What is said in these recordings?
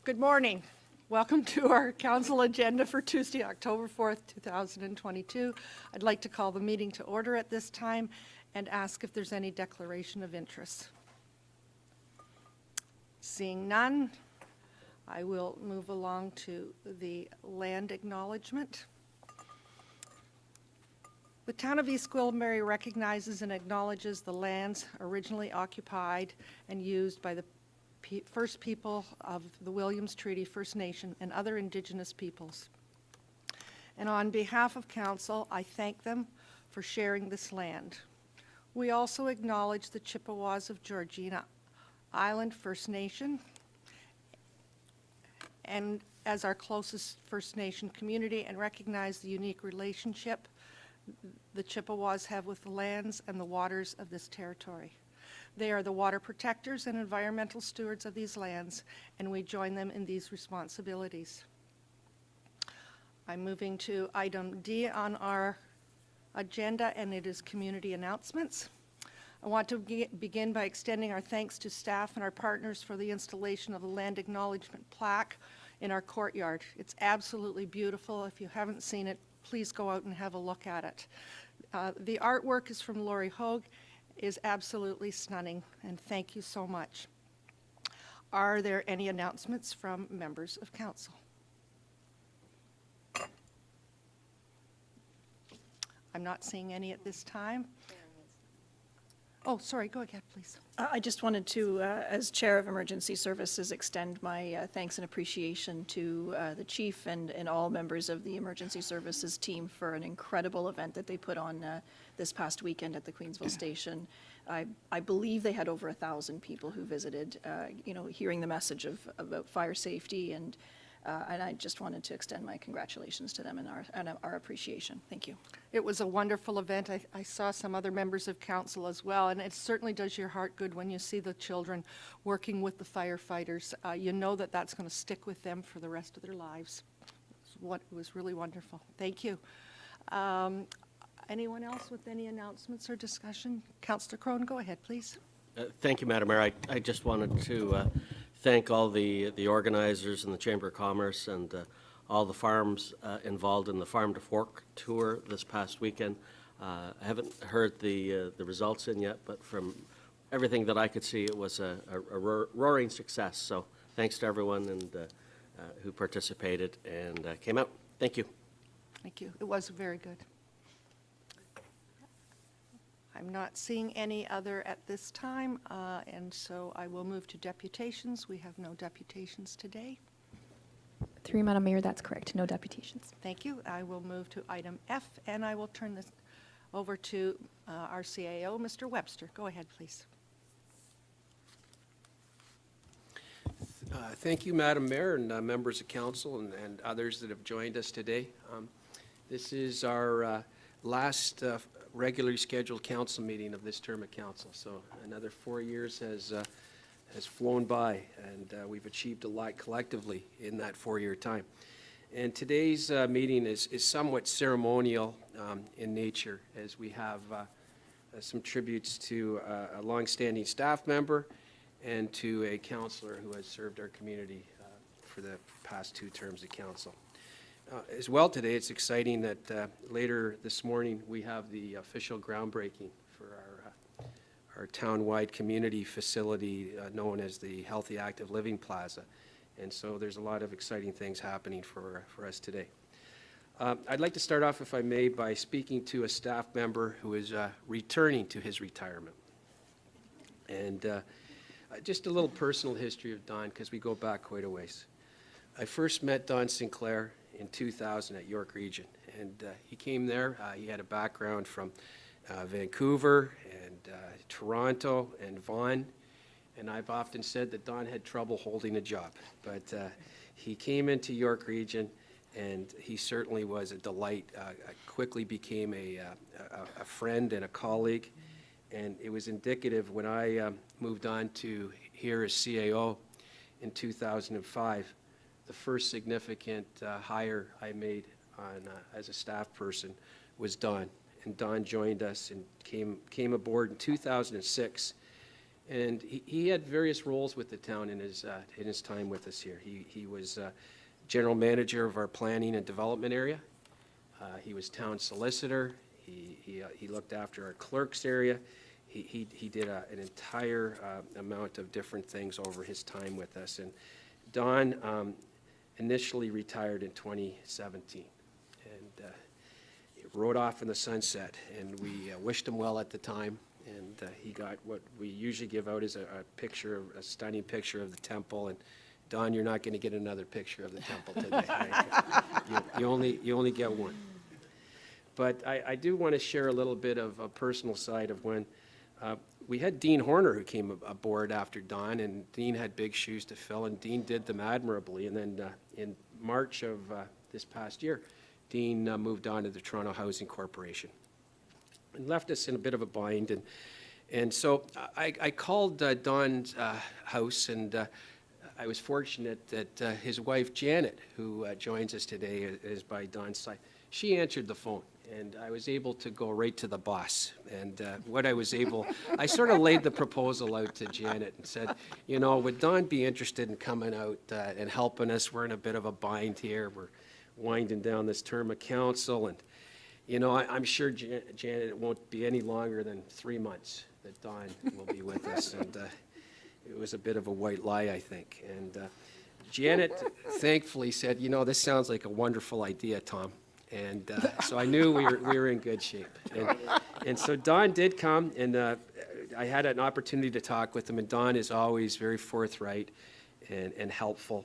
Good morning. Welcome to our council agenda for Tuesday, October 4th, 2022. I'd like to call the meeting to order at this time and ask if there's any declaration of interest. Seeing none, I will move along to the land acknowledgement. The Town of East Gwillimbury recognizes and acknowledges the lands originally occupied and used by the First People of the Williams Treaty First Nation and other Indigenous peoples. And on behalf of Council, I thank them for sharing this land. We also acknowledge the Chippewas of Georgina Island First Nation and as our closest First Nation community, and recognize the unique relationship the Chippewas have with the lands and the waters of this territory. They are the water protectors and environmental stewards of these lands, and we join them in these responsibilities. I'm moving to item D on our agenda, and it is community announcements. I want to begin by extending our thanks to staff and our partners for the installation of a land acknowledgement plaque in our courtyard. It's absolutely beautiful. If you haven't seen it, please go out and have a look at it. The artwork is from Lori Hogue, is absolutely stunning, and thank you so much. Are there any announcements from members of council? I'm not seeing any at this time. Oh, sorry, go ahead, please. I just wanted to, as Chair of Emergency Services, extend my thanks and appreciation to the Chief and all members of the Emergency Services team for an incredible event that they put on this past weekend at the Queensville Station. I believe they had over 1,000 people who visited, hearing the message about fire safety, and I just wanted to extend my congratulations to them and our appreciation. Thank you. It was a wonderful event. I saw some other members of council as well, and it certainly does your heart good when you see the children working with the firefighters. You know that that's going to stick with them for the rest of their lives. It was really wonderful. Thank you. Anyone else with any announcements or discussion? Councillor Crone, go ahead, please. Thank you, Madam Mayor. I just wanted to thank all the organizers and the Chamber of Commerce and all the farms involved in the Farm to Fork tour this past weekend. I haven't heard the results in yet, but from everything that I could see, it was a roaring success. So thanks to everyone and who participated and came out. Thank you. Thank you. It was very good. I'm not seeing any other at this time, and so I will move to deputations. We have no deputations today. Through Madam Mayor, that's correct. No deputations. Thank you. I will move to item F, and I will turn this over to our CAO, Mr. Webster. Go ahead, please. Thank you, Madam Mayor, and members of council and others that have joined us today. This is our last regularly scheduled council meeting of this term of council. So another 4 years has flown by, and we've achieved a lot collectively in that 4-year time. And today's meeting is somewhat ceremonial in nature, as we have some tributes to a long-standing staff member and to a councillor who has served our community for the past 2 terms of council. As well today, it's exciting that later this morning we have the official groundbreaking for our town-wide community facility known as the Healthy Active Living Plaza. And so there's a lot of exciting things happening for us today. I'd like to start off, if I may, by speaking to a staff member who is returning to his retirement. And just a little personal history of Don, because we go back quite a ways. I first met Don Sinclair in 2000 at York Region, and he came there. He had a background from Vancouver and Toronto and Vaughan, and I've often said that Don had trouble holding a job, but he came into York Region, and he certainly was a delight. Quickly became a friend and a colleague, and it was indicative when I moved on to here as CAO in 2005. The first significant hire I made as a staff person was Don. And Don joined us and came aboard in 2006. And he had various roles with the town in his time with us here. He was general manager of our planning and development area. He was town solicitor. He looked after our clerks area. He did an entire amount of different things over his time with us. And Don initially retired in 2017 and rode off in the sunset. And we wished him well at the time. And he got what we usually give out is a picture, a stunning picture of the temple. And Don, you're not going to get another picture of the temple today. Right? You only get one. But I do want to share a little bit of a personal side of when we had Dean Horner who came aboard after Don, and Dean had big shoes to fill, and Dean did them admirably. And then in March of this past year, Dean moved on to the Toronto Housing Corporation and left us in a bit of a bind. And so I called Don's house, and I was fortunate that his wife, Janet, who joins us today, is by Don's side. She answered the phone, and I was able to go right to the boss. And I sort of laid the proposal out to Janet and said, you know, would Don be interested in coming out and helping us? We're in a bit of a bind here. We're winding down this term of council, and you know, I'm sure, Janet, it won't be any longer than 3 months that Don will be with us. And it was a bit of a white lie, I think. And Janet thankfully said, you know, this sounds like a wonderful idea, Tom. And so I knew we were in good shape. And so Don did come, and I had an opportunity to talk with him. And Don is always very forthright and helpful.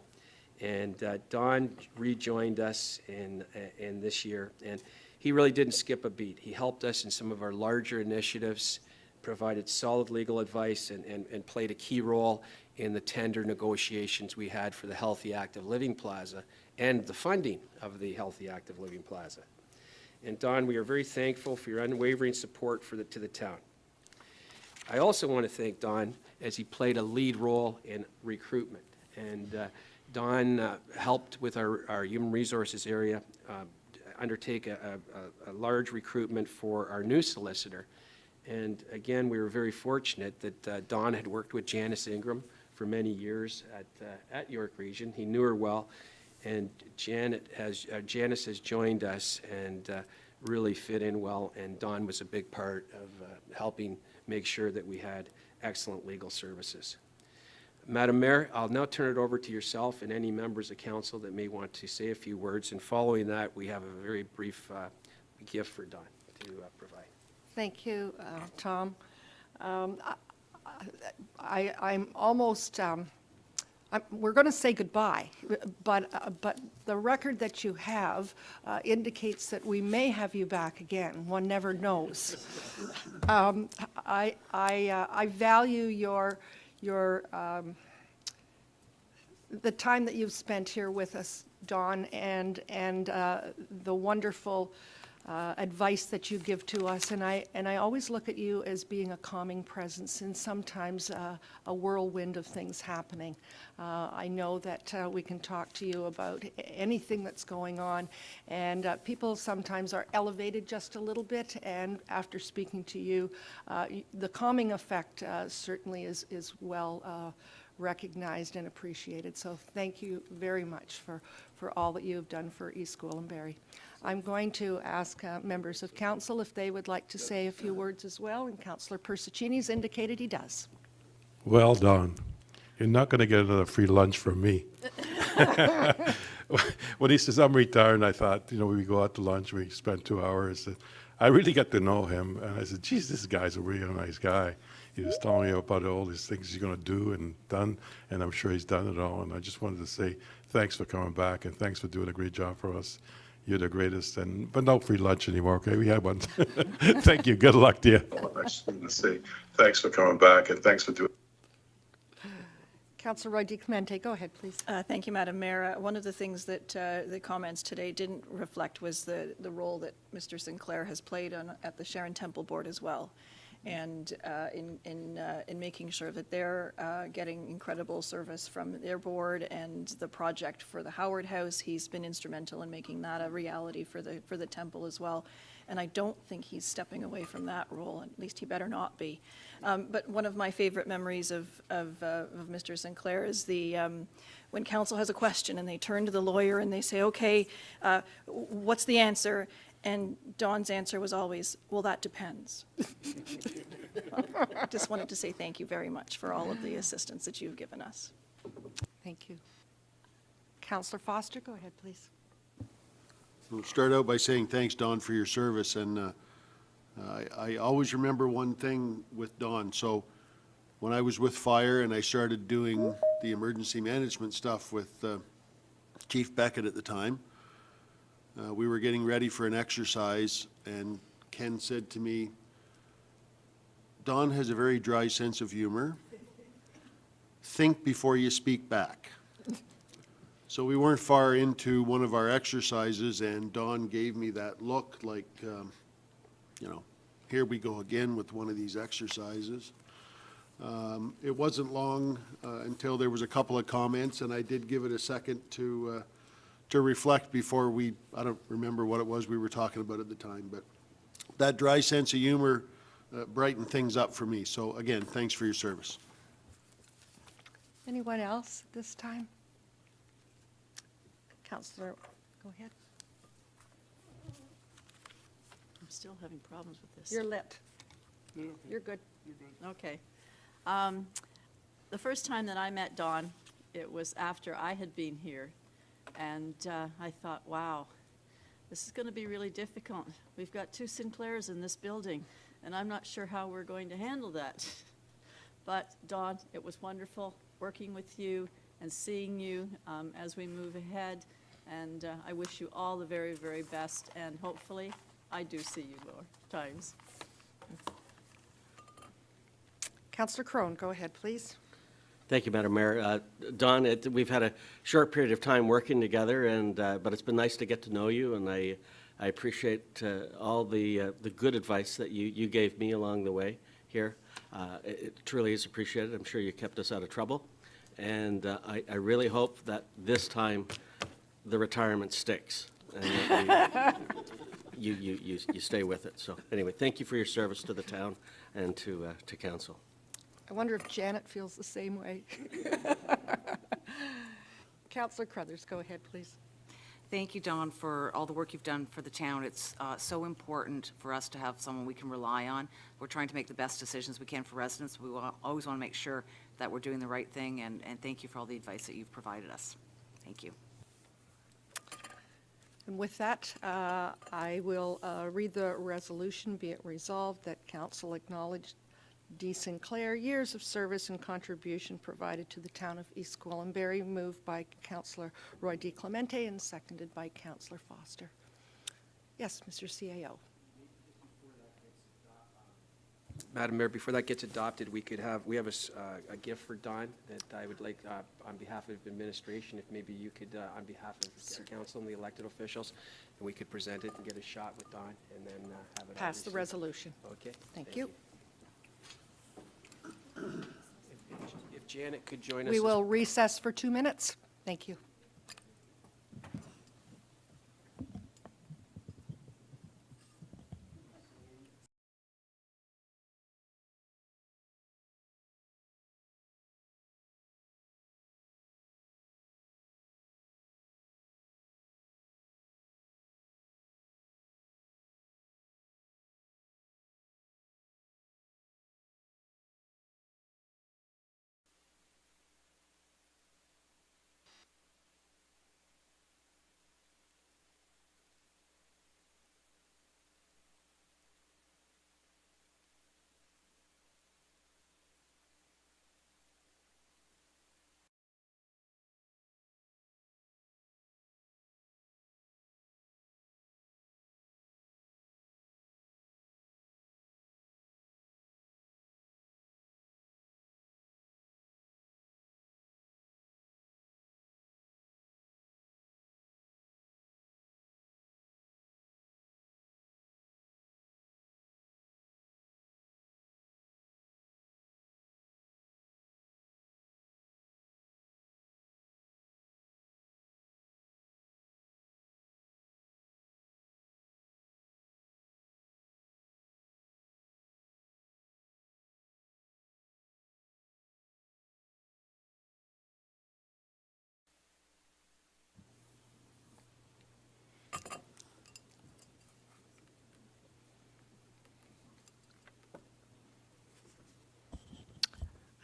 And Don rejoined us in this year. And he really didn't skip a beat. He helped us in some of our larger initiatives, provided solid legal advice, and played a key role in the tender negotiations we had for the Healthy Active Living Plaza and the funding of the Healthy Active Living Plaza. And Don, we are very thankful for your unwavering support to the town. I also want to thank Don as he played a lead role in recruitment. And Don helped with our human resources area undertake a large recruitment for our new solicitor. And again, we were very fortunate that Don had worked with Janice Ingram for many years at York Region. He knew her well, and Janice has joined us and really fit in well, and Don was a big part of helping make sure that we had excellent legal services. Madam Mayor, I'll now turn it over to yourself and any members of council that may want to say a few words, and following that, we have a very brief gift for Don to provide. Thank you, Tom. I'm almost, we're going to say goodbye, but the record that you have indicates that we may have you back again. One never knows. I value the time that you've spent here with us, Don, and the wonderful advice that you give to us, and I always look at you as being a calming presence in sometimes a whirlwind of things happening. I know that we can talk to you about anything that's going on, and people sometimes are elevated just a little bit, and after speaking to you, the calming effect certainly is well recognized and appreciated. So thank you very much for all that you have done for East Gwillimbury. I'm going to ask members of council if they would like to say a few words as well, and Councillor Persechini's indicated he does. Well done. You're not going to get another free lunch from me. When he says I'm retired, I thought, we go out to lunch, we spend 2 hours. I really got to know him, and I said, geez, this guy's a really nice guy. He was telling me about all these things he's going to do and done, and I'm sure he's done it all. And I just wanted to say thanks for coming back, and thanks for doing a great job for us. You're the greatest, but no free lunch anymore, okay? We had one. Thank you. Good luck to you. I just wanted to say thanks for coming back, and thanks for doing. Councillor Roy DiClemente, go ahead, please. Thank you, Madam Mayor. One of the things that the comments today didn't reflect was the role that Mr. Sinclair has played at the Sharon Temple Board as well. and in making sure that they're getting incredible service from their board, and the project for the Howard House, he's been instrumental in making that a reality for the temple as well. And I don't think he's stepping away from that role, at least he better not be. But one of my favorite memories of Mr. Sinclair is when council has a question and they turn to the lawyer and they say, okay, what's the answer? And Don's answer was always, well, that depends. Just wanted to say thank you very much for all of the assistance that you've given us. Thank you. Councillor Foster, go ahead, please. I'll start out by saying thanks, Don, for your service, and I always remember one thing with Don. So when I was with fire and I started doing the emergency management stuff with Chief Beckett at the time, we were getting ready for an exercise, and Ken said to me, Don has a very dry sense of humor. Think before you speak back. So we weren't far into one of our exercises, and Don gave me that look like, here we go again with one of these exercises. It wasn't long until there was a couple of comments, and I did give it a second to reflect before I don't remember what it was we were talking about at the time, but that dry sense of humor brightened things up for me. So again, thanks for your service. Anyone else at this time? Councillor, go ahead. I'm still having problems with this. You're lit. You're good. Okay. The first time that I met Don, it was after I had been here, and I thought, wow, this is going to be really difficult. We've got 2 Sinclairs in this building, and I'm not sure how we're going to handle that. But Don, it was wonderful working with you and seeing you as we move ahead, and I wish you all the very, very best, and hopefully I do see you more times. Councillor Crone, go ahead, please. Thank you, Madam Mayor. Don, we've had a short period of time working together, but it's been nice to get to know you, and I appreciate all the good advice that you gave me along the way here. It truly is appreciated. I'm sure you kept us out of trouble, and I really hope that this time the retirement sticks and that you stay with it. So anyway, thank you for your service to the town and to council. I wonder if Janet feels the same way. Councillor Crothers, go ahead, please. Thank you, Don, for all the work you've done for the town. It's so important for us to have someone we can rely on. We're trying to make the best decisions we can for residents. We always want to make sure that we're doing the right thing, and thank you for all the advice that you've provided us. Thank you. And with that, I will read the resolution. Be it resolved that council acknowledge D. Sinclair years of service and contribution provided to the town of East Gwillimbury, moved by Councillor Roy D. Clemente and seconded by Councillor Foster. Yes, Mr. CAO. Madam Mayor, before that gets adopted, we have a gift for Don that I would like, on behalf of administration, if maybe you could, on behalf of the council and the elected officials, and we could present it and get a shot with Don, and then have it. Pass the resolution. Okay. Thank you. If Janet could join us. We will recess for 2 minutes. Thank you.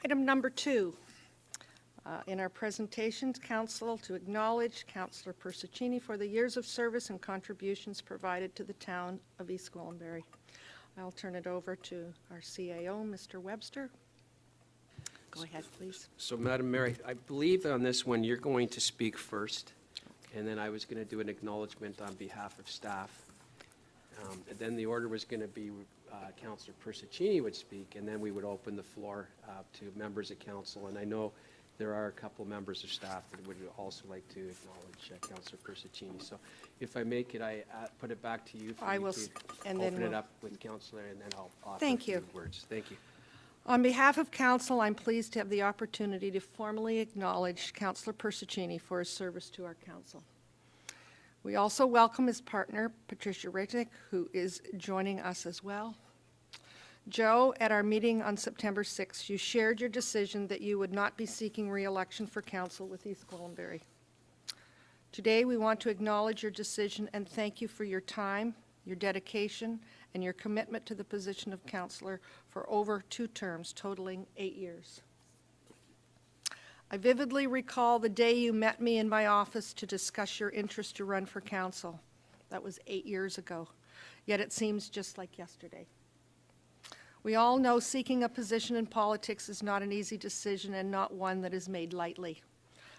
Item number 2. In our presentations, Council to acknowledge Councillor Persechini for the years of service and contributions provided to the town of East Gwillimbury. I'll turn it over to our CAO, Mr. Webster. Go ahead, please. So, Madam Mayor, I believe on this one, you're going to speak first, and then I was going to do an acknowledgement on behalf of staff. And then the order was going to be Councillor Persechini would speak, and then we would open the floor to members of council. And I know there are a couple members of staff that would also like to acknowledge Councillor Persechini. So if I may, could I put it back to you? I will, and then open it we'll- up with Councillor, and then I'll offer a Thank few you. words. Thank you. On behalf of council, I'm pleased to have the opportunity to formally acknowledge Councillor Persechini for his service to our council. We also welcome his partner, Patricia Rechnick, who is joining us as well. Joe, at our meeting on September 6th, you shared your decision that you would not be seeking re-election for council with East Gwillimbury. Today, we want to acknowledge your decision and thank you for your time, your dedication, and your commitment to the position of councillor for over 2 terms, totaling 8 years. I vividly recall the day you met me in my office to discuss your interest to run for council. That was 8 years ago, yet it seems just like yesterday. We all know seeking a position in politics is not an easy decision and not one that is made lightly.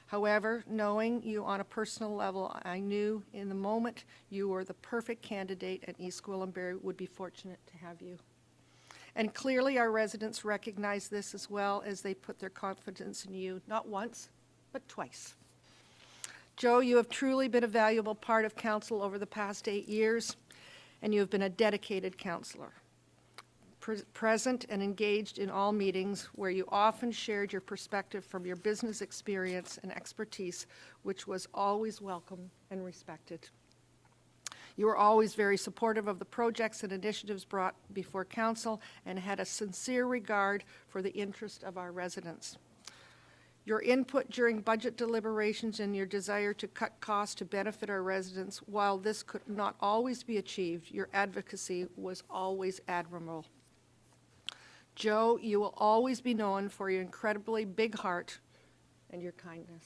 However, knowing you on a personal level, I knew in the moment you were the perfect candidate and East Gwillimbury would be fortunate to have you. And clearly our residents recognize this as well as they put their confidence in you, not once, but twice. Joe, you have truly been a valuable part of council over the past 8 years, and you have been a dedicated councillor. Present and engaged in all meetings where you often shared your perspective from your business experience and expertise, which was always welcome and respected. You were always very supportive of the projects and initiatives brought before council and had a sincere regard for the interest of our residents. Your input during budget deliberations and your desire to cut costs to benefit our residents, while this could not always be achieved, your advocacy was always admirable. Joe, you will always be known for your incredibly big heart and your kindness.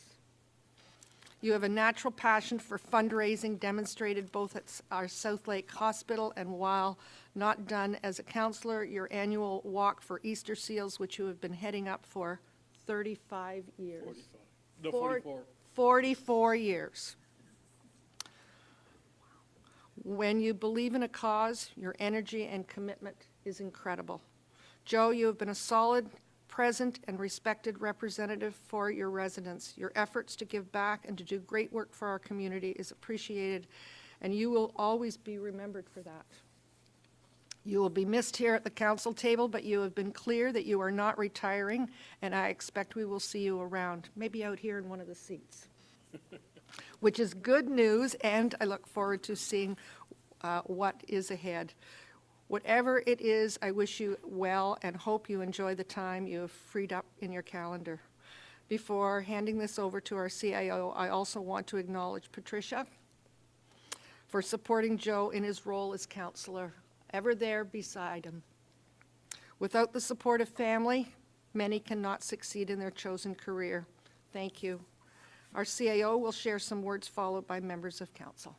You have a natural passion for fundraising demonstrated both at our South Lake Hospital and while not done as a councillor, your annual walk for Easter seals, which you have been heading up for 35 years. 44 years. When you believe in a cause, your energy and commitment is incredible. Joe, you have been a solid, present, and respected representative for your residents. Your efforts to give back and to do great work for our community is appreciated, and you will always be remembered for that. You will be missed here at the council table, but you have been clear that you are not retiring, and I expect we will see you around, maybe out here in one of the seats, which is good news, and I look forward to seeing what is ahead. Whatever it is, I wish you well and hope you enjoy the time you have freed up in your calendar. Before handing this over to our CIO, I also want to acknowledge Patricia for supporting Joe in his role as councillor, ever there beside him. Without the support of family, many cannot succeed in their chosen career. Thank you. Our CIO will share some words followed by members of council.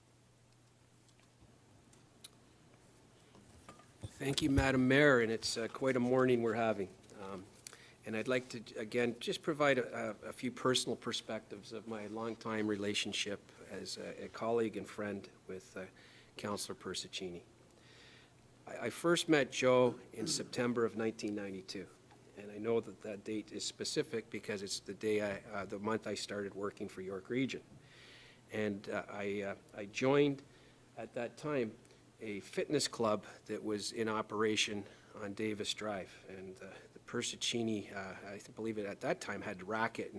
Thank you, Madam Mayor, and it's quite a morning we're having. And I'd like to, again, just provide a few personal perspectives of my longtime relationship as a colleague and friend with Councillor Persechini. I first met Joe in September of 1992, and I know that that date is specific because it's the day, the month I started working for York Region. And I joined, at that time, a fitness club that was in operation on Davis Drive. And the Persechini, I believe it at that time had Racket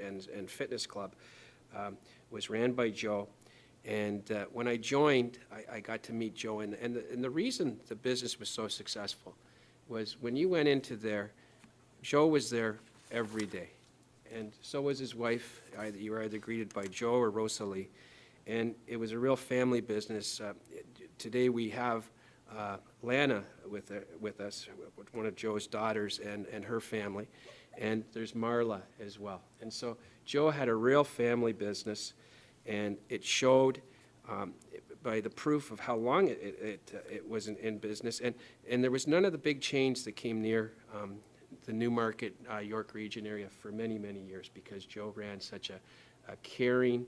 and Fitness Club, was ran by Joe. And when I joined, I got to meet Joe. And the reason the business was so successful was when you went into there, Joe was there every day. And so was his wife. You were either greeted by Joe or Rosalie. And it was a real family business. Today we have Lana with us, one of Joe's daughters and her family. and there's Marla as well. And so Joe had a real family business, and it showed by the proof of how long it was in business. And there was none of the big chains that came near the Newmarket, York Region area for many, many years, because Joe ran such a caring,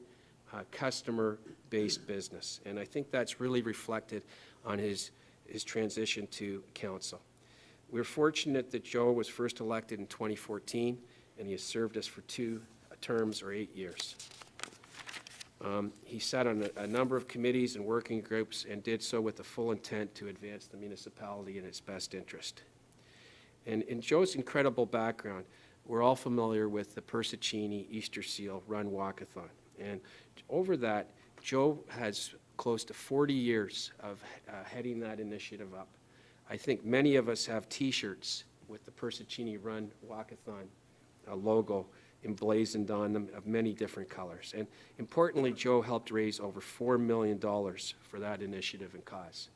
customer-based business. And I think that's really reflected on his transition to council. We're fortunate that Joe was first elected in 2014, and he has served us for 2 terms or 8 years. He sat on a number of committees and working groups and did so with the full intent to advance the municipality in its best interest. And in Joe's incredible background, we're all familiar with the Persechini Easter Seal Run Walkathon. And over that, Joe has close to 40 years of heading that initiative up. I think many of us have T-shirts with the Persechini Run Walkathon logo emblazoned on them of many different colors. And importantly, Joe helped raise over $4 million for that initiative and cause.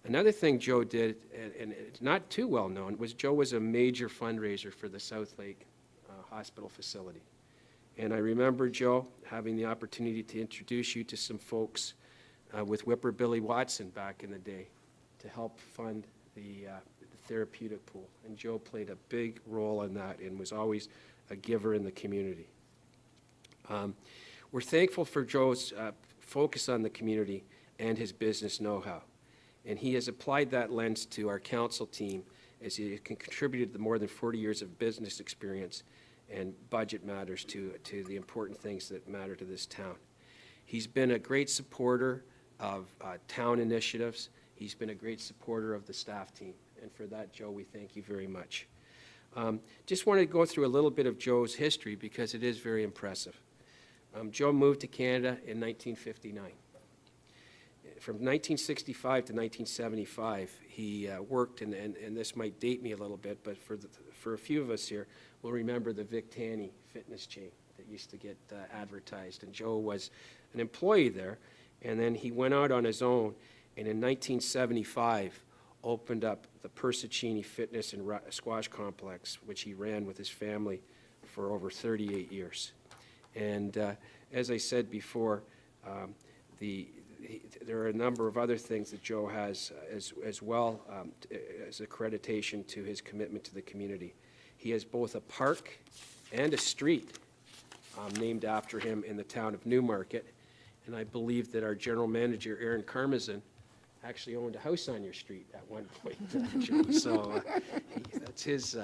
Another thing Joe did, and it's not too well known, was Joe was a major fundraiser for the South Lake Hospital facility. And I remember, Joe, having the opportunity to introduce you to some folks with Whipper Billy Watson back in the day to help fund the therapeutic pool. And Joe played a big role in that and was always a giver in the community. We're thankful for Joe's focus on the community and his business know-how. And he has applied that lens to our council team as he contributed the more than 40 years of business experience and budget matters to the important things that matter to this town. He's been a great supporter of town initiatives. He's been a great supporter of the staff team. And for that, Joe, we thank you very much. Just wanted to go through a little bit of Joe's history because it is very impressive. Joe moved to Canada in 1959. From 1965 to 1975, he worked, and this might date me a little bit, but for a few of us here, we'll remember the Vic Tanny fitness chain that used to get advertised. And Joe was an employee there, and then he went out on his own, and in 1975, opened up the Persechini Fitness and Squash Complex, which he ran with his family for over 38 years. And as I said before, there are a number of other things that Joe has as well as accreditation to his commitment to the community. He has both a park and a street named after him in the town of Newmarket, and I believe that our general manager, Aaron Karmazin, actually owned a house on your street at one point, Joe. So that's his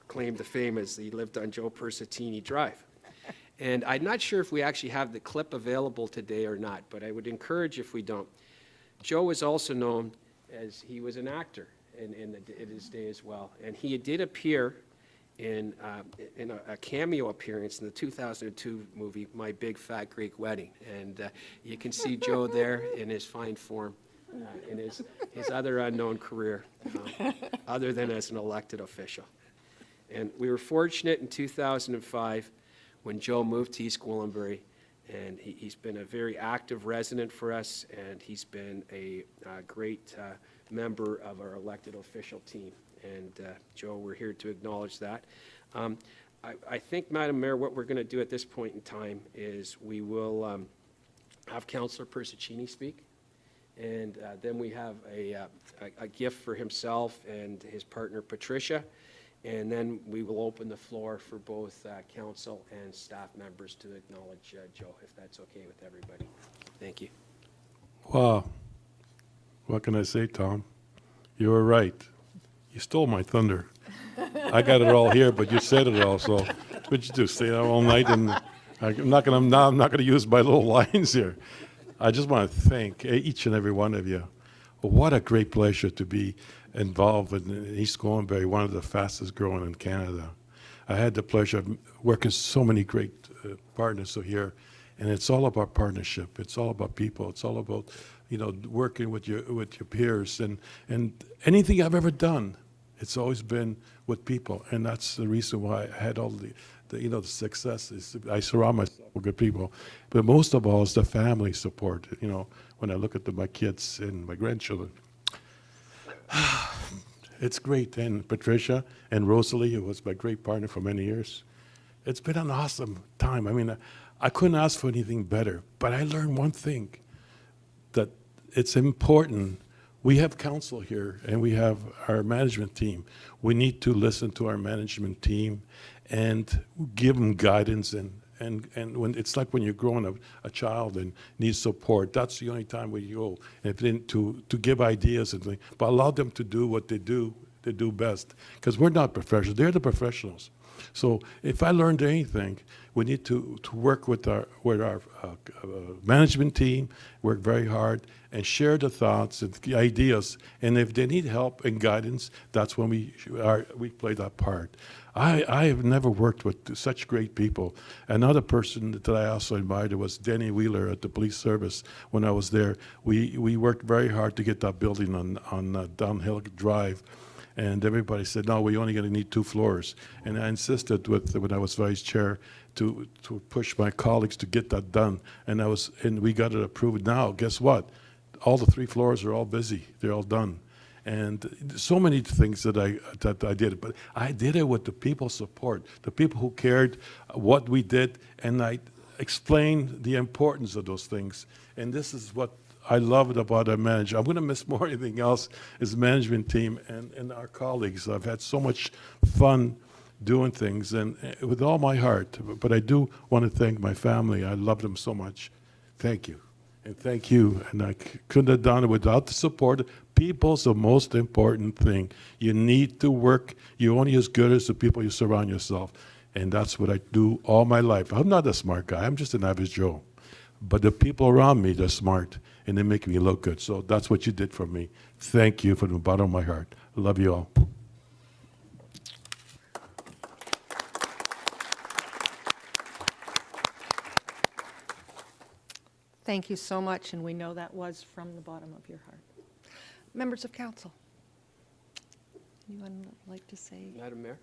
claim to fame, as he lived on Joe Persechini Drive. And I'm not sure if we actually have the clip available today or not, but I would encourage if we don't. Joe was also known as he was an actor in his day as well. And he did appear in a cameo appearance in the 2002 movie, My Big Fat Greek Wedding. And you can see Joe there in his fine form in his other unknown career, other than as an elected official. And we were fortunate in 2005 when Joe moved to East Gwillimbury, and he's been a very active resident for us, and he's been a great member of our elected official team. And Joe, we're here to acknowledge that. I think, Madam Mayor, what we're going to do at this point in time is we will have Councillor Persechini speak, and then we have a gift for himself and his partner Patricia. And then we will open the floor for both council and staff members to acknowledge Joe, if that's okay with everybody. Thank you. Wow. What can I say, Tom? You were right. You stole my thunder. I got it all here, but you said it all. So what'd you do? Stay out all night? And I'm not gonna use my little lines here. I just want to thank each and every one of you. What a great pleasure to be involved in East Gwillimbury, one of the fastest growing in Canada. I had the pleasure of working with so many great partners here, and it's all about partnership. It's all about people. It's all about, working with your peers, and anything I've ever done, it's always been with people, and that's the reason why I had all the successes. I surround myself with good people, but most of all is the family support. When I look at my kids and my grandchildren, it's great. And Patricia and Rosalie, who was my great partner for many years. It's been an awesome time. I mean, I couldn't ask for anything better. But I learned one thing, that it's important. We have council here, and we have our management team. We need to listen to our management team and give them guidance. And when it's like when you're growing a child and needs support, that's the only time where you go. And then to give ideas and things, but allow them to do what they do best. Because we're not professionals; they're the professionals. So if I learned anything, we need to work with our management team, work very hard, and share the thoughts and the ideas. And if they need help and guidance, that's when we play that part. I have never worked with such great people. Another person that I also admired was Denny Wheeler at the police service. When I was there, we worked very hard to get that building on Downhill Drive. And everybody said, no, we're only going to need 2 floors. And I insisted when I was vice chair to push my colleagues to get that done. And we got it approved. Now, guess what? All the 3 floors are all busy. They're all done. And so many things that I did. But I did it with the people's support, the people who cared what we did. And I explained the importance of those things. And this is what I love it about our manager. I'm going to miss more than anything else is management team and our colleagues. I've had so much fun doing things, and with all my heart. But I do want to thank my family. I love them so much. Thank you. And thank you. And I couldn't have done it without the support. People's the most important thing. You need to work. You're only as good as the people you surround yourself. And that's what I do all my life. I'm not a smart guy. I'm just an average Joe. But the people around me, they're smart, and they make me look good. So that's what you did for me. Thank you from the bottom of my heart. I love you all. Thank you so much, and we know that was from the bottom of your heart. Members of council, anyone like to say? Madam Mayor?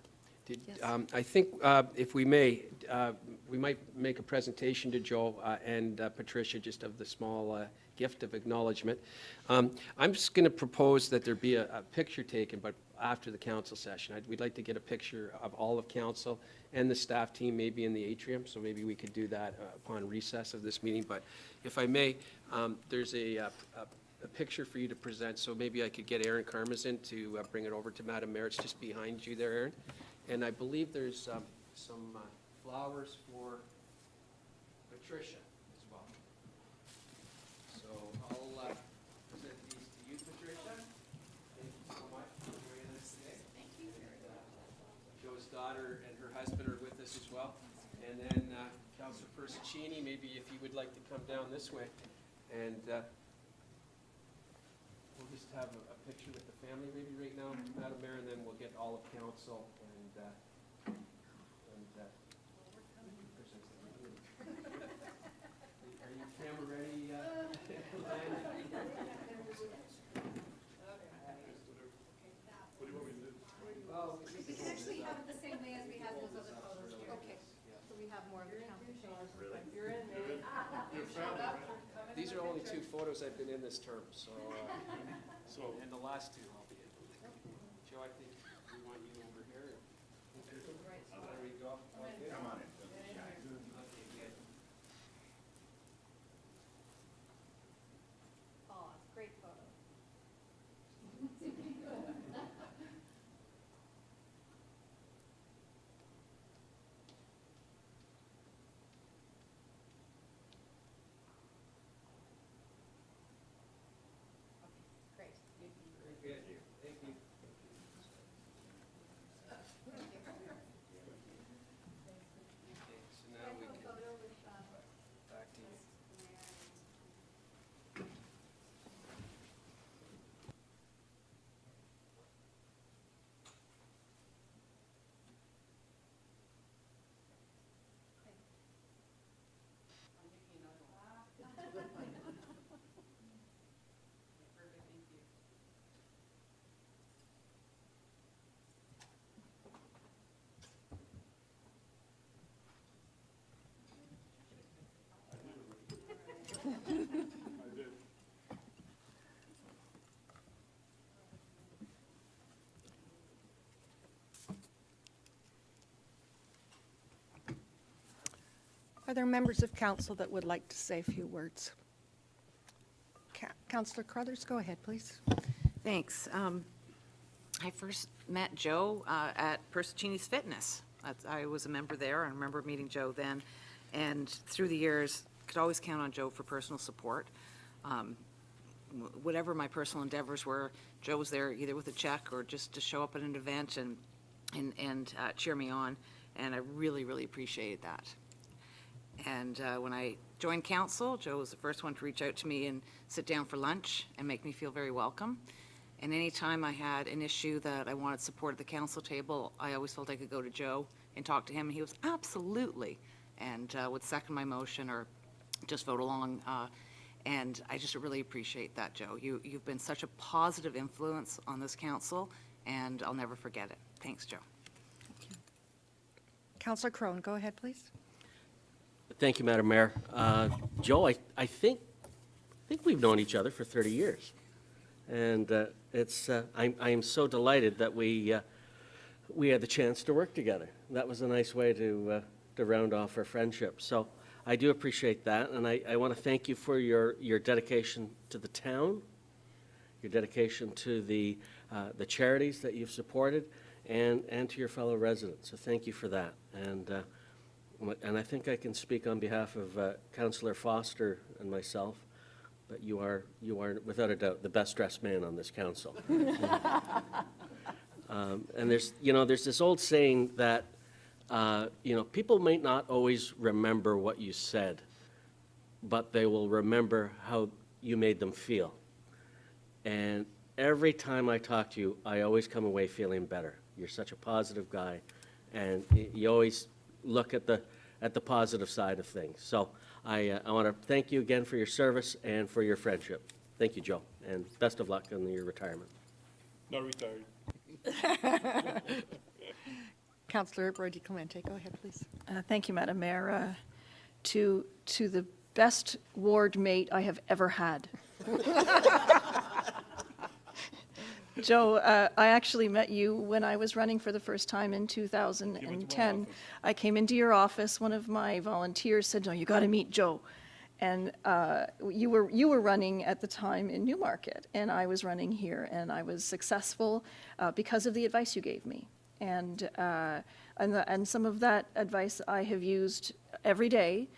Yes. I think if we may, we might make a presentation to Joe and Patricia just of the small gift of acknowledgement. I'm just going to propose that there be a picture taken, but after the council session. We'd like to get a picture of all of council and the staff team maybe in the atrium, so maybe we could do that upon recess of this meeting. But if I may, there's a picture for you to present, so maybe I could get Aaron Karmazin to bring it over to Madam Mayor. It's just behind you there, Aaron. And I believe there's some flowers for Patricia as well. So I'll present these to you, Patricia. Thank you so much for joining us today. Thank you. Joe's daughter and her husband are with us as well. And then Councillor Persechini, maybe if you would like to come down this way. And we'll just have a picture with the family maybe right now, Madam Mayor, and then we'll get all of council are you camera ready, Well, We can actually have it the same way as we had those other photos. Okay, so we have more of the council. You're in there. these are only 2 photos I've been in this term, so, and the last 2 I'll be in. Joe, I think we want you over here. There we go. Okay. Come on in. Okay, good. Oh, great photo. Great. Very good. Thank you. Are there members of council that would like to say a few words? Councillor Crothers, go ahead, please. Thanks. I first met Joe at Persechini's Fitness. I was a member there. I remember meeting Joe then. And through the years, could always count on Joe for personal support. Whatever my personal endeavors were, Joe was there either with a check or just to show up at an event and cheer me on. And I really, really appreciated that. And when I joined council, Joe was the first one to reach out to me and sit down for lunch and make me feel very welcome. And anytime I had an issue that I wanted support at the council table, I always felt I could go to Joe and talk to him, and he was absolutely, and would second my motion or just vote along. And I just really appreciate that, Joe. You've been such a positive influence on this council, and I'll never forget it. Thanks, Joe. Councillor Crone, go ahead, please. Thank you, Madam Mayor. Joe, I think we've known each other for 30 years. And I am so delighted that we had the chance to work together. That was a nice way to round off our friendship. So I do appreciate that, and I want to thank you for your dedication to the town, your dedication to the charities that you've supported, and to your fellow residents. So thank you for that. And I think I can speak on behalf of Councillor Foster and myself. But you are, without a doubt, the best-dressed man on this council. And there's this old saying that, people may not always remember what you said, but they will remember how you made them feel. And every time I talk to you, I always come away feeling better. You're such a positive guy, and you always look at the positive side of things. So I want to thank you again for your service and for your friendship. Thank you, Joe, and best of luck in your retirement. Not retired. Councillor Brody Clemente, go ahead, please. Thank you, Madam Mayor. To the best ward mate I have ever had. Joe, I actually met you when I was running for the first time in 2010. I came into your office. One of my volunteers said, "No, you got to meet Joe." And you were running at the time in Newmarket, and I was running here, and I was successful because of the advice you gave me. And some of that advice I have used every day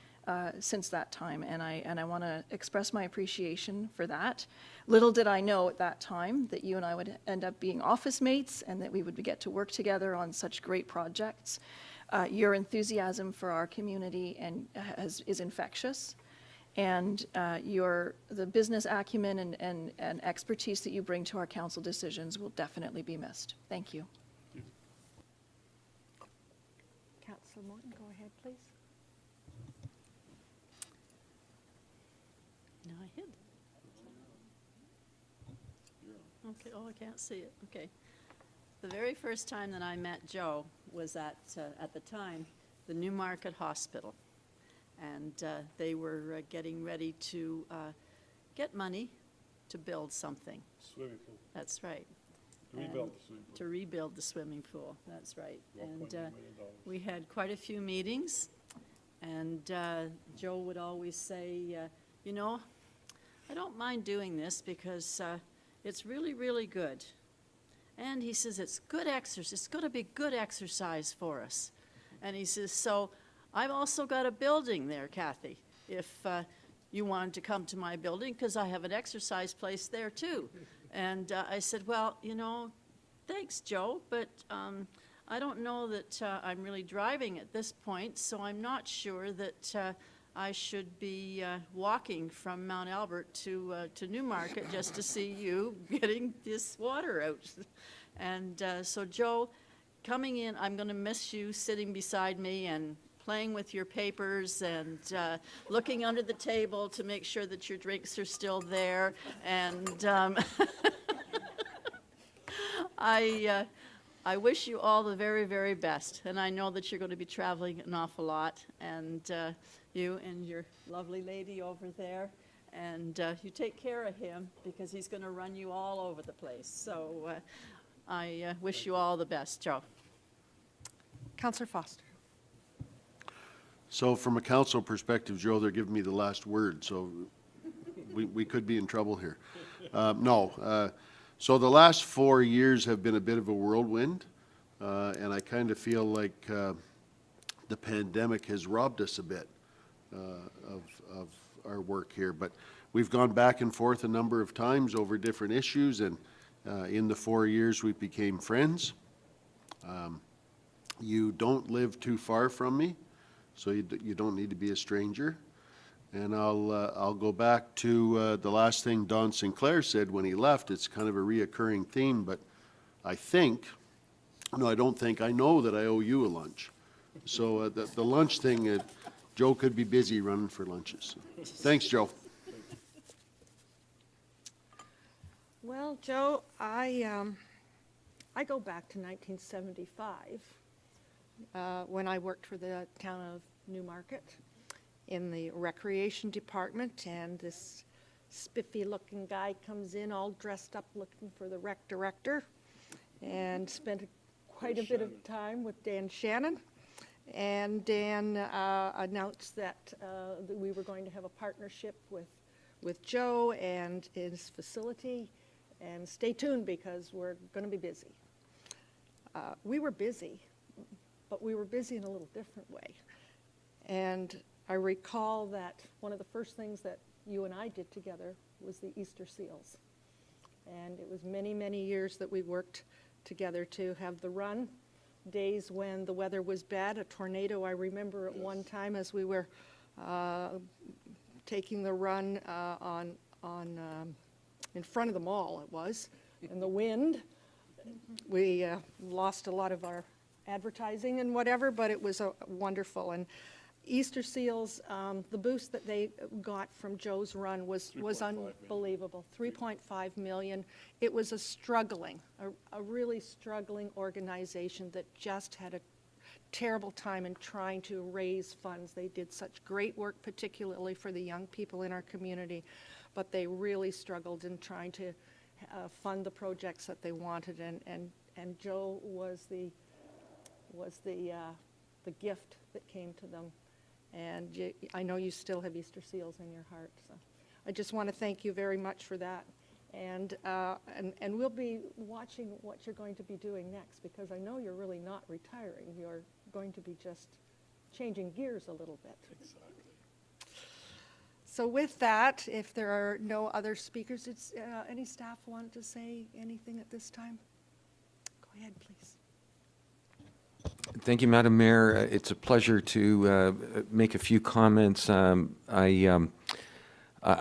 since that time, and I want to express my appreciation for that. Little did I know at that time that you and I would end up being office mates and that we would get to work together on such great projects. Your enthusiasm for our community is infectious, and the business acumen and expertise that you bring to our council decisions will definitely be missed. Thank you. Councillor Morton, go ahead, please. No, I hid. Okay, oh, I can't see it, okay. The very first time that I met Joe was at the time, the Newmarket Hospital. And they were getting ready to get money to build something. Swimming pool. That's right. Rebuild the swimming pool. To rebuild the swimming pool, that's right. And $1.8 million. we had quite a few meetings, and Joe would always say, I don't mind doing this because it's really, really good. And he says, it's good exercise. It's going to be good exercise for us. And he says, so I've also got a building there, Kathy, if you wanted to come to my building, because I have an exercise place there too. And I said, well, thanks, Joe, but I don't know that I'm really driving at this point, so I'm not sure that I should be walking from Mount Albert to Newmarket just to see you getting this water out. And so, Joe, coming in, I'm going to miss you sitting beside me and playing with your papers and looking under the table to make sure that your drinks are still there. And I wish you all the very, very best. And I know that you're going to be traveling an awful lot. And you and your lovely lady over there. And you take care of him because he's going to run you all over the place. So I wish you all the best, Joe. Councillor Foster. So from a council perspective, Joe, they're giving me the last word, so we could be in trouble here. So the last 4 years have been a bit of a whirlwind, and I kind of feel like the pandemic has robbed us a bit of our work here. But we've gone back and forth a number of times over different issues, and in the 4 years we became friends. You don't live too far from me, so you don't need to be a stranger. And I'll go back to the last thing Don Sinclair said when he left. It's kind of a reoccurring theme, but I know that I owe you a lunch. So the lunch thing, Joe could be busy running for lunches. Thanks, Joe. Well, Joe, I go back to 1975 when I worked for the town of Newmarket in the recreation department, and this spiffy-looking guy comes in all dressed up looking for the rec director, and spent quite a bit of time with Dan Shannon. And Dan announced that we were going to have a partnership with Joe and his facility, and stay tuned because we're going to be busy. We were busy, but we were busy in a little different way. And I recall that one of the first things that you and I did together was the Easter seals. And it was many, many years that we worked together to have the run. Days when the weather was bad, a tornado, I remember at one time as we were taking the run in front of the mall, it was, and the wind. We lost a lot of our advertising and whatever, but it was wonderful. And Easter seals, the boost that they got from Joe's run was unbelievable. 3.5 million. It was a really struggling organization that just had a terrible time in trying to raise funds. They did such great work, particularly for the young people in our community, but they really struggled in trying to fund the projects that they wanted. And Joe was the gift that came to them. And I know you still have Easter seals in your heart. So I just want to thank you very much for that. And we'll be watching what you're going to be doing next, because I know you're really not retiring. You're going to be just changing gears a little bit. Exactly. So with that, if there are no other speakers, any staff want to say anything at this time? Go ahead, please. Thank you, Madam Mayor. It's a pleasure to make a few comments. I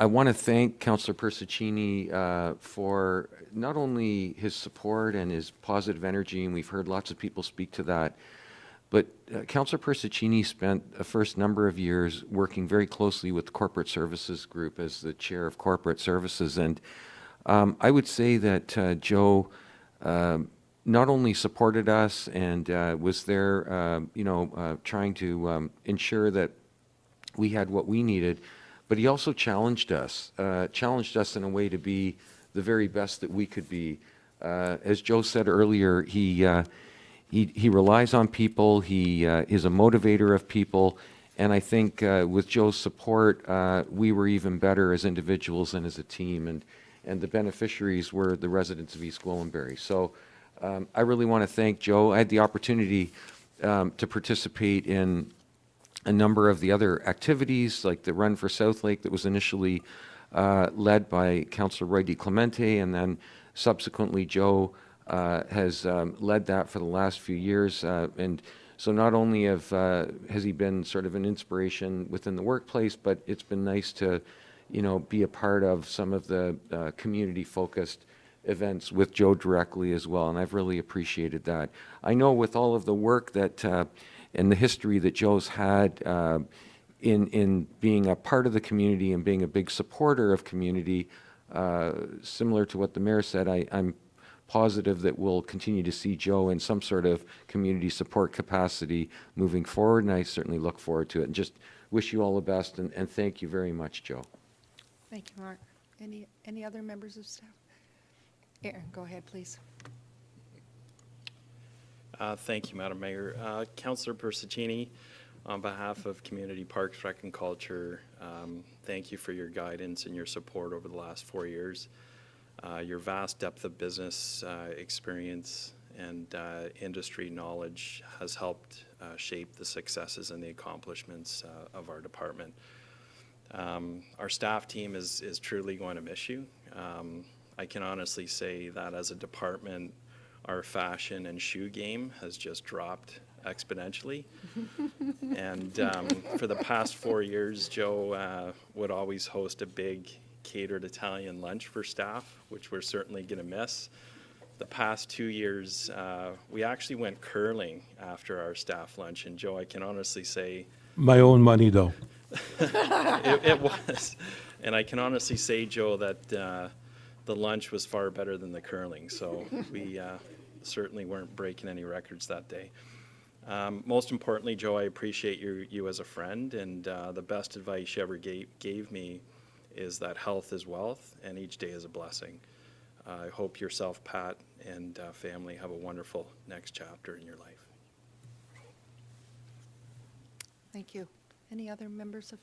want to thank Councillor Persechini for not only his support and his positive energy, and we've heard lots of people speak to that, but Councillor Persechini spent the first number of years working very closely with the Corporate Services Group as the chair of Corporate Services. And I would say that Joe not only supported us and was there, trying to ensure that we had what we needed, but he also challenged us in a way to be the very best that we could be. As Joe said earlier, he relies on people. He is a motivator of people, and I think with Joe's support, we were even better as individuals and as a team, and the beneficiaries were the residents of East Gwillimbury. So I really want to thank Joe. I had the opportunity to participate in a number of the other activities, like the Run for South Lake that was initially led by Councillor Roy DiClemente, and then subsequently Joe has led that for the last few years. And so not only has he been sort of an inspiration within the workplace, but it's been nice to, be a part of some of the community-focused events with Joe directly as well, and I've really appreciated that. I know with all of the work that and the history that Joe's had in being a part of the community and being a big supporter of community, similar to what the mayor said, I'm positive that we'll continue to see Joe in some sort of community support capacity moving forward, and I certainly look forward to it. And just wish you all the best, and thank you very much, Joe. Thank you, Mark. Any other members of staff? Aaron, go ahead, please. Thank you, Madam Mayor. Councillor Persechini, On behalf of Community Parks, Rec and Culture, thank you for your guidance and your support over the last 4 years. Your vast depth of business experience and industry knowledge has helped shape the successes and the accomplishments of our department. Our staff team is truly going to miss you. I can honestly say that as a department, our fashion and shoe game has just dropped exponentially. And for the past 4 years, Joe would always host a big catered Italian lunch for staff, which we're certainly going to miss. The past 2 years, we actually went curling after our staff lunch, and Joe, I can honestly say... My own money, though. it was. And I can honestly say, Joe, that the lunch was far better than the curling, so we certainly weren't breaking any records that day. Most importantly, Joe, I appreciate you as a friend, and the best advice you ever gave me is that health is wealth, and each day is a blessing. I hope yourself, Pat, and family have a wonderful next chapter in your life. Thank you. Any other members of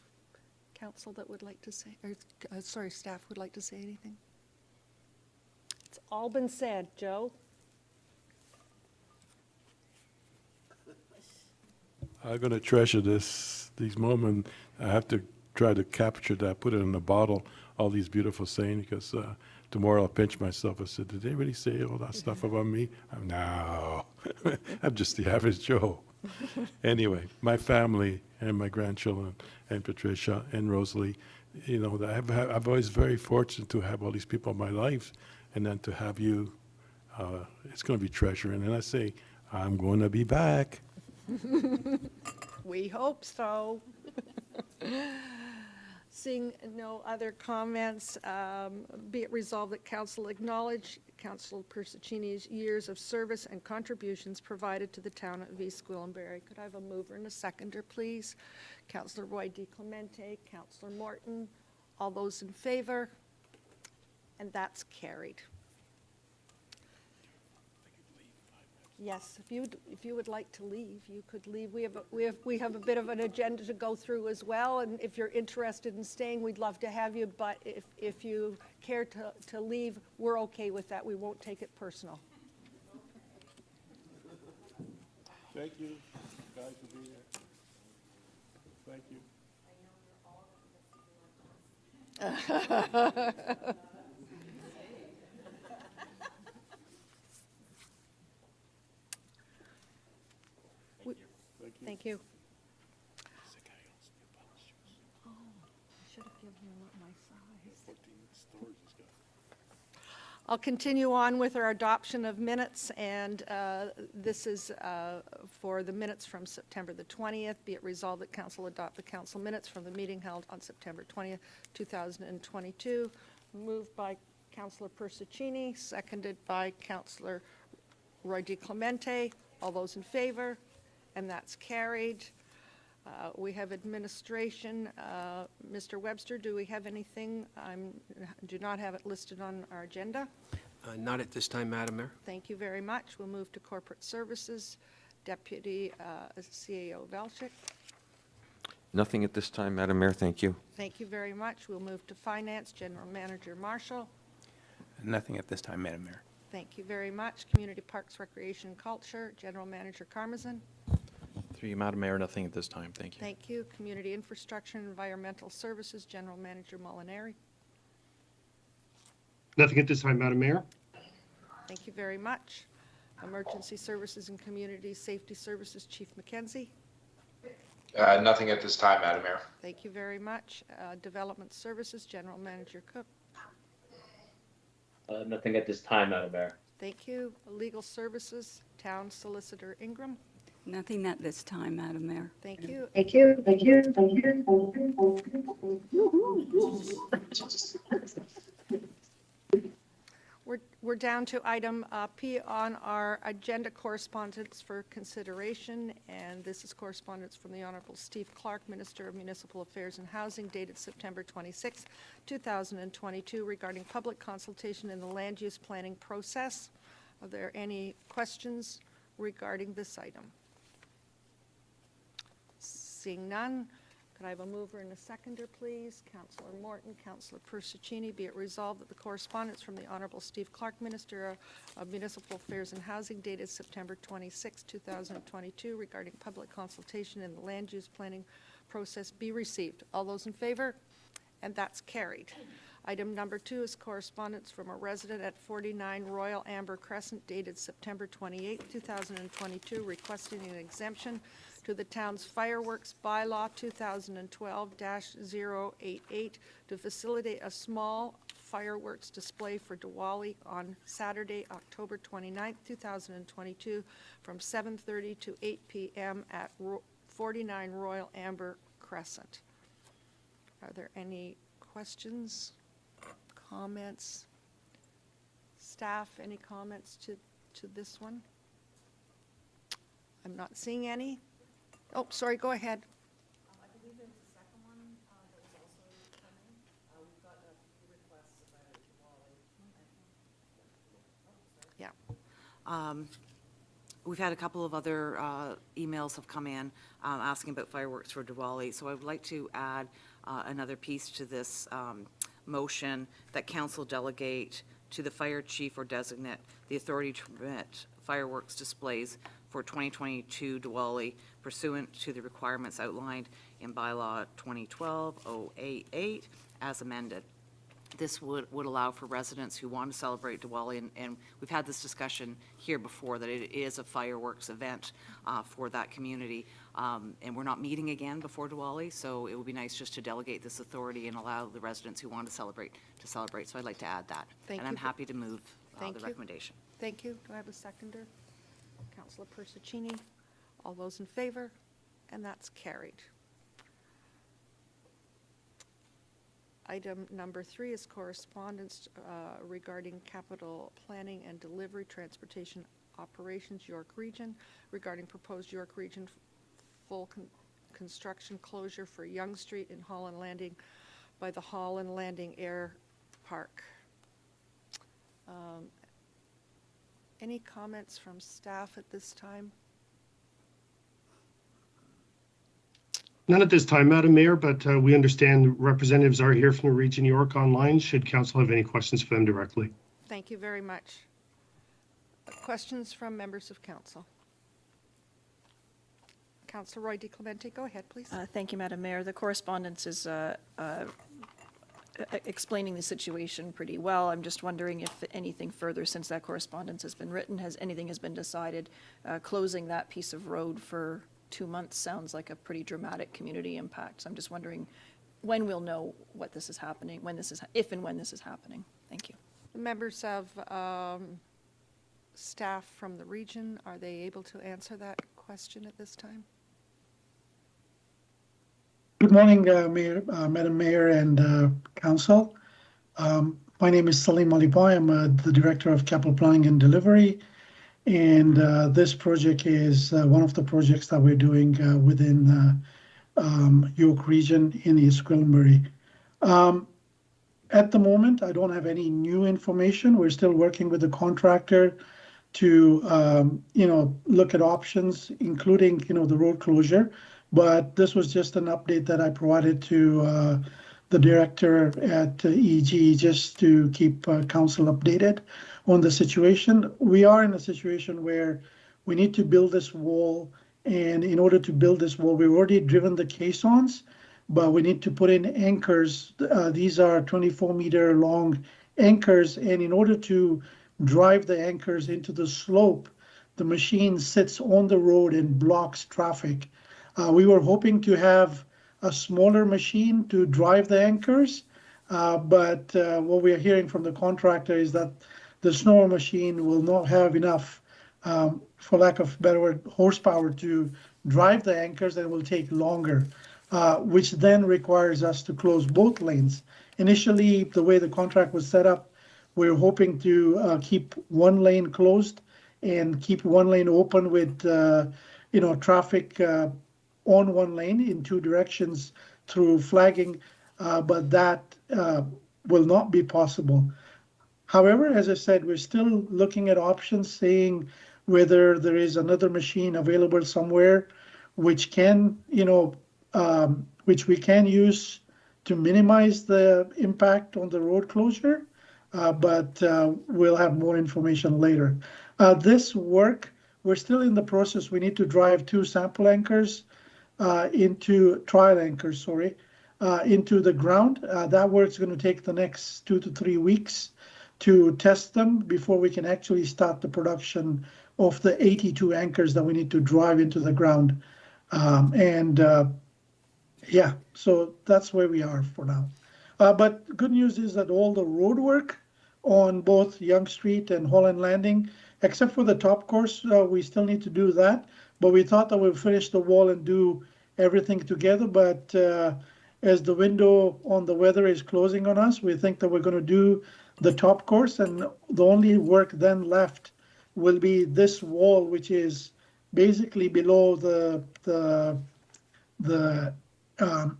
council that would like to say, or, sorry, staff would like to say anything? It's all been said. Joe? I'm going to treasure these moments. I have to try to capture that, put it in a bottle, all these beautiful sayings, because tomorrow I'll pinch myself and say, did they really say all that stuff about me? No, I'm just the average Joe. Anyway, my family and my grandchildren and Patricia and Rosalie, you know, I've always very fortunate to have all these people in my life, and then to have you, it's going to be treasuring. And I say, I'm going to be back. We hope so. Seeing no other comments, be it resolved that council acknowledge Councillor Persechini's years of service and contributions provided to the town of East Gwillimbury. Could I have a mover and a seconder, please? Councillor Roy DiClemente, Councillor Morton, all those in favor? And that's carried. Yes, if you would like to leave, you could leave. We have a bit of an agenda to go through as well, and if you're interested in staying, we'd love to have you, but if you care to leave, we're okay with that. We won't take it personal. Thank you, guys, for being here. Thank you. Thank you. Oh, I should have given him my size. I'll continue on with our adoption of minutes, and this is for the minutes from September the 20th. Be it resolved that council adopt the council minutes from the meeting held on September 20th, 2022. Moved by Councillor Persechini, seconded by Councillor Roy DiClemente. All those in favor? And that's carried. We have administration. Mr. Webster, do we have anything? Do not have it listed on our agenda. Not at this time, Madam Mayor. Thank you very much. We'll move to corporate services. Deputy CAO Velchik. Nothing at this time, Madam Mayor, thank you. Thank you very much. We'll move to finance. General Manager Marshall. Nothing at this time, Madam Mayor. Thank you very much. Community Parks, Recreation, and Culture. General Manager Karmazin. Through you, Madam Mayor, nothing at this time. Thank you. Thank you. Community Infrastructure and Environmental Services, General Manager Molinari. Nothing at this time, Madam Mayor. Thank you very much. Emergency Services and Community Safety Services, Chief McKenzie. Nothing at this time, Madam Mayor. Thank you very much. Development Services, General Manager Cook. Nothing at this time, Madam Mayor. Thank you. Legal Services, Town Solicitor Ingram. Nothing at this time, Madam Mayor. Thank you. Thank you, thank you, thank you. We're down to item P on our agenda, correspondence for consideration, and this is correspondence from the Honourable Steve Clark, Minister of Municipal Affairs and Housing, dated September 26, 2022, regarding public consultation in the land use planning process. Are there any questions regarding this item? Seeing none, could I have a mover and a seconder, please? Councillor Morton, Councillor Persechini, be it resolved that the correspondence from the Honourable Steve Clark, Minister of Municipal Affairs and Housing, dated September 26, 2022, regarding public consultation in the land use planning process be received. All those in favour? And that's carried. Item number 2 is correspondence from a resident at 49 Royal Amber Crescent, dated September 28, 2022, requesting an exemption to the town's fireworks bylaw 2012-088 to facilitate a small fireworks display for Diwali on Saturday, October 29, 2022, from 7:30 to 8 p.m. at 49 Royal Amber Crescent. Are there any questions, comments? Staff, any comments to this one? I'm not seeing any. Oh, sorry, go ahead. I believe there's a second one that was also coming. We've got a few requests about Diwali. Yeah. We've had a couple of other emails have come in asking about fireworks for Diwali. So I would like to add another piece to this motion, that council delegate to the fire chief or designate the authority to permit fireworks displays for 2022 Diwali pursuant to the requirements outlined in bylaw 2012-088 as amended. This would allow for residents who want to celebrate Diwali, and we've had this discussion here before, that it is a fireworks event for that community. And we're not meeting again before Diwali, so it would be nice just to delegate this authority and allow the residents who want to celebrate. So I'd like to add that. Thank and you. I'm happy to move Thank the you. recommendation. Thank you. Do I have a seconder? Councillor Persechini. All those in favor? And that's carried. Item number 3 is correspondence regarding capital planning and delivery transportation operations, York Region, regarding proposed York Region full construction closure for Yonge Street in Holland Landing by the Holland Landing Air Park. Any comments from staff at this time? None at this time, Madam Mayor, but we understand representatives are here from the Region York online, should council have any questions for them directly. Thank you very much. Questions from members of council? Councillor Roy DiClemente, go ahead, please. Thank you, Madam Mayor. The correspondence is explaining the situation pretty well. I'm just wondering if anything further, since that correspondence has been written, anything has been decided. Closing that piece of road for 2 months sounds like a pretty dramatic community impact. So I'm just wondering when we'll know what this is happening, if and when this is happening. Thank you. Members of staff from the region, are they able to answer that question at this time? Good morning, Madam Mayor and Council. My name is Salim Aliboy. I'm the Director of Capital Planning and Delivery. And this project is one of the projects that we're doing within York Region in East Gwillimbury. At the moment, I don't have any new information. We're still working with the contractor to, look at options, including, the road closure. But this was just an update that I provided to the director at EG just to keep council updated on the situation. We are in a situation where we need to build this wall, and in order to build this wall, we've already driven the caissons, but we need to put in anchors. These are 24-meter long anchors, and in order to drive the anchors into the slope, the machine sits on the road and blocks traffic. We were hoping to have a smaller machine to drive the anchors, but what we are hearing from the contractor is that the smaller machine will not have enough, for lack of a better word, horsepower to drive the anchors, and will take longer, which then requires us to close both lanes. Initially, the way the contract was set up, we were hoping to keep one lane closed and keep one lane open with, traffic on one lane in two directions through flagging, but that will not be possible. However, as I said, we're still looking at options, seeing whether there is another machine available somewhere which can, which we can use to minimize the impact on the road closure, but we'll have more information later. This work, we're still in the process. We need to drive 2 sample anchors trial anchors, sorry, into the ground. That work's going to take the next 2 to 3 weeks to test them before we can actually start the production of the 82 anchors that we need to drive into the ground. Yeah, so that's where we are for now. But good news is that all the road work on both Yonge Street and Holland Landing, except for the top course, we still need to do that. But we thought that we'd finish the wall and do everything together. But as the window on the weather is closing on us, we think that we're going to do the top course. And the only work then left will be this wall, which is basically below the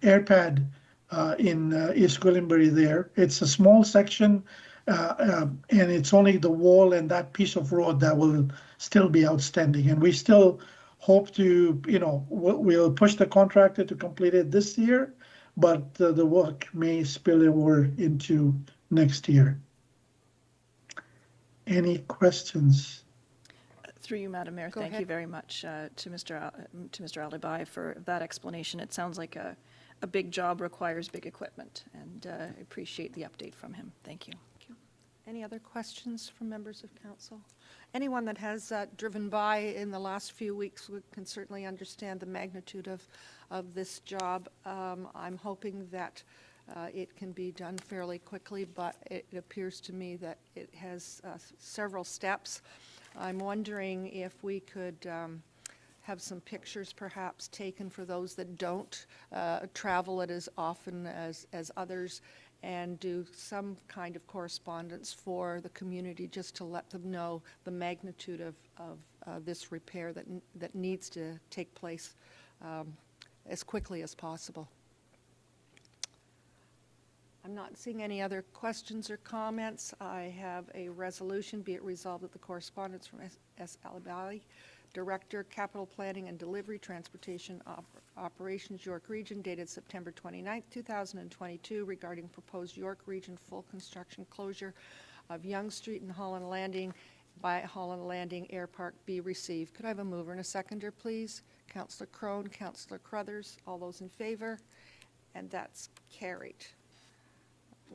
air pad in East Gwillimbury there. It's a small section, and it's only the wall and that piece of road that will still be outstanding. And we still hope to, we'll push the contractor to complete it this year, but the work may spill over into next year. Any questions? Through you, Madam Mayor, thank you very much to Mr. Alibai for that explanation. It sounds like a big job requires big equipment, and I appreciate the update from him. Thank you. Any other questions from members of council? Anyone that has driven by in the last few weeks can certainly understand the magnitude of this job. I'm hoping that it can be done fairly quickly, but it appears to me that it has several steps. I'm wondering if we could have some pictures perhaps taken for those that don't travel it as often as others, and do some kind of correspondence for the community just to let them know the magnitude of this repair that needs to take place as quickly as possible. I'm not seeing any other questions or comments. I have a resolution, be it resolved that the correspondence from S. Alibai, Director, Capital Planning and Delivery, Transportation Operations, York Region, dated September 29th, 2022, regarding proposed York Region full construction closure of Yonge Street and Holland Landing by Holland Landing Air Park be received. Could I have a mover and a seconder, please? Councillor Crone, Councillor Crothers, all those in favor? And that's carried.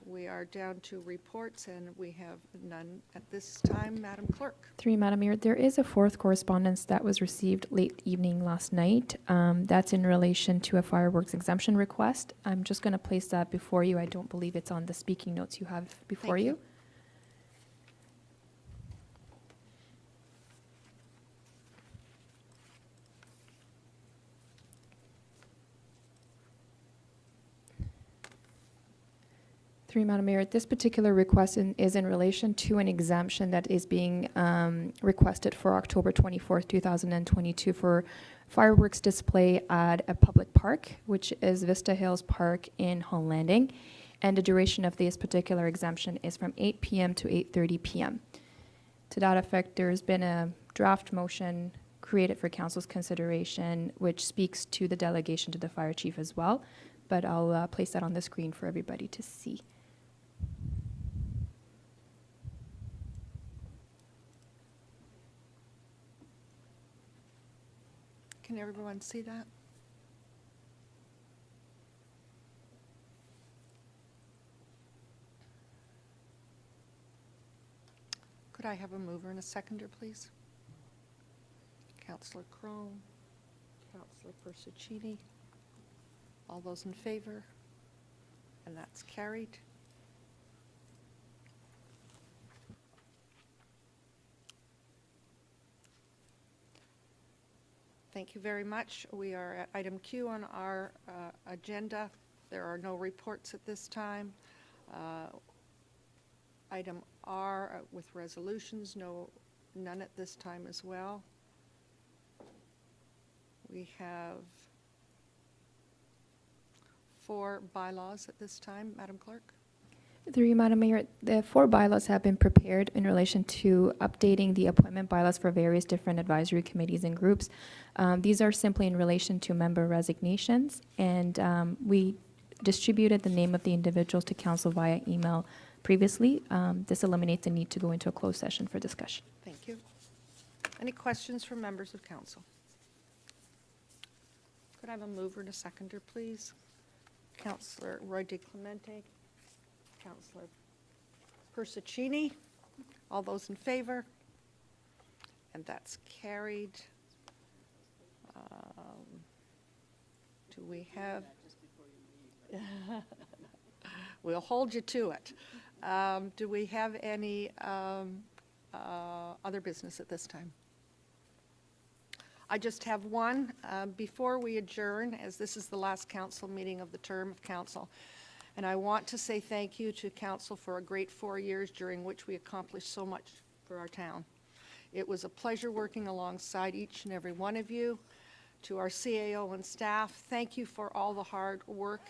We are down to reports, and we have none at this time. Madam Clerk. Through you, Madam Mayor, there is a 4th correspondence that was received late evening last night. That's in relation to a fireworks exemption request. I'm just going to place that before you. I don't believe it's on the speaking notes you have before you. Through you, Madam Mayor, this particular request is in relation to an exemption that is being requested for October 24th, 2022 for fireworks display at a public park, which is Vista Hills Park in Holland Landing. And the duration of this particular exemption is from 8 p.m. to 8:30 p.m. To that effect, there's been a draft motion created for Council's consideration, which speaks to the delegation to the fire chief as well. But I'll place that on the screen for everybody to see. Can everyone see that? Could I have a mover and a seconder, please? Councillor Crone, Councillor Persechini, all those in favor? And that's carried. Thank you very much. We are at item Q on our agenda. There are no reports at this time. Item R with resolutions, none at this time as well. We have 4 bylaws at this time, Madam Clerk. Through you, Madam Mayor, the 4 bylaws have been prepared in relation to updating the appointment bylaws for various different advisory committees and groups. These are simply in relation to member resignations, and we distributed the name of the individuals to council via email previously. This eliminates the need to go into a closed session for discussion. Thank you. Any questions from members of council? Could I have a mover and a seconder, please? Councillor Roy DeClemente, Councillor Persechini, all those in favor? And that's carried. Do we have? We'll hold you to it. Do we have any other business at this time? I just have one. Before we adjourn, as this is the last council meeting of the term of council, and I want to say thank you to council for a great 4 years during which we accomplished so much for our town. It was a pleasure working alongside each and every one of you. To our CAO and staff, thank you for all the hard work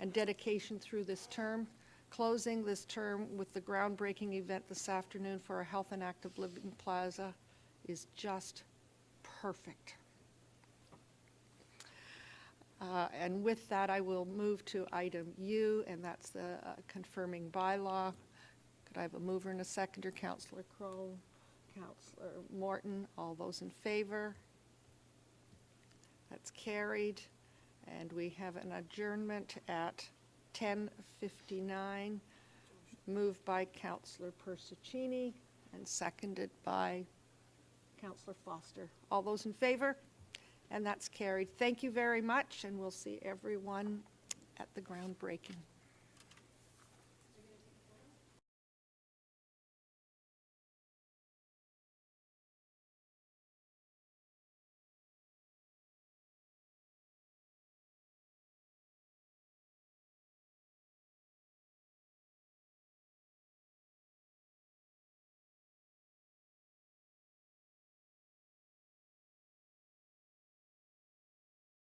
and dedication through this term. Closing this term with the groundbreaking event this afternoon for our Health and Active Living Plaza is just perfect. And with that, I will move to item U, and that's the confirming bylaw. Could I have a mover and a seconder? Councillor Crowe, Councillor Morton, all those in favor? That's carried. And we have an adjournment at 10:59, moved by Councillor Persechini and seconded by Councillor Foster. All those in favor? And that's carried. Thank you very much, and we'll see everyone at the groundbreaking.